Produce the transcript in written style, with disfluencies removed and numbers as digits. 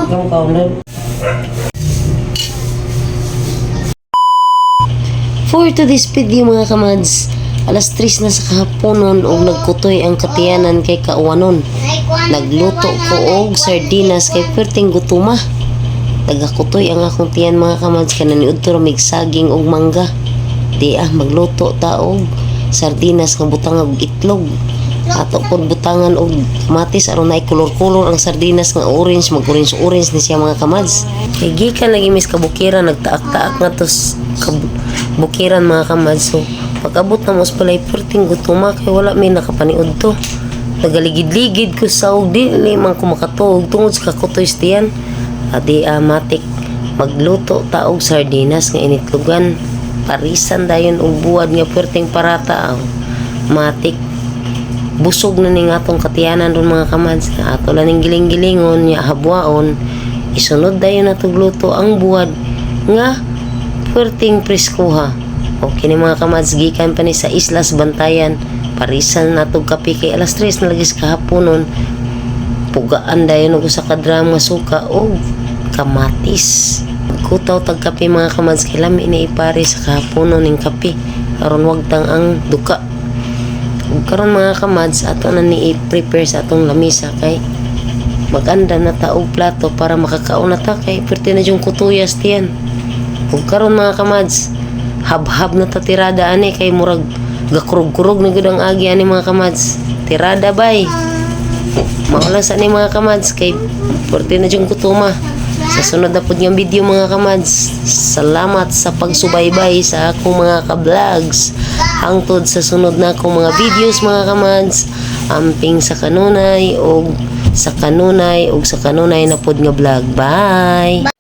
Kang kaulan. For today's video mga kamads, alas 3 na sa kahaponon og nagkutoy ang katiyanan kay kauwanon. Nagluto ko og sardinas kay perting gutuma. Nagakutoy ang akong tiyan mga kamads kanan niudto ra mig saging og mangga. Di magluto ta og sardinas nga butang og itlog. Ato pod butangan og kamatis aron nay kolor-kolor ang sardinas nga orange, mag-orange ni siya mga kamads. Kay gikan lagi mis kabukiran nagtaak-taak nga tos bukiran mga kamads. So pag-abot na mos palay perting gutuma kay wala may nakapaniud to. Nagaligid-ligid ko sa og di man ko makatuog tungod sa kakutoy tiyan. Adi matik magluto ta og sardinas nga initlogan. Parisan dayon og buwad nga perting parata matik busog na ning atong katiyanan ron mga kamads. Ato lang ning giling-gilingon nya habwaon isunod dayon natog luto ang buwad nga perting preskuha. Okay ni mga kamads gikan pa ni sa Islas Bantayan parisan natog kape kay alas 3 na lagi sa kahaponon. Pugaan dayon og usa ka drum nga suka og kamatis. Kutaw tag kape mga kamads kay lami ni ipare sa kahaponon ning kape aron wagtang ang duka. Ug karon mga kamads ato na ni i-prepare sa atong lamisa kay maganda na ta og plato para makakaon na ta kay perti na yung kutuyas tiyan. Ug karon mga kamads hab-hab na ta tirada ani kay murag gakurog-kurog na gud ang agi ani mga kamads. Tirada bay. Maula sa ni mga kamads kay perti na yung kutuma. Sa sunod na pod nga video mga kamads. Salamat sa pagsubaybay sa akong mga ka-vlogs. Hangtod sa sunod na akong mga videos mga kamads. Amping sa kanunay og sa kanunay na pod nga vlog. Bye!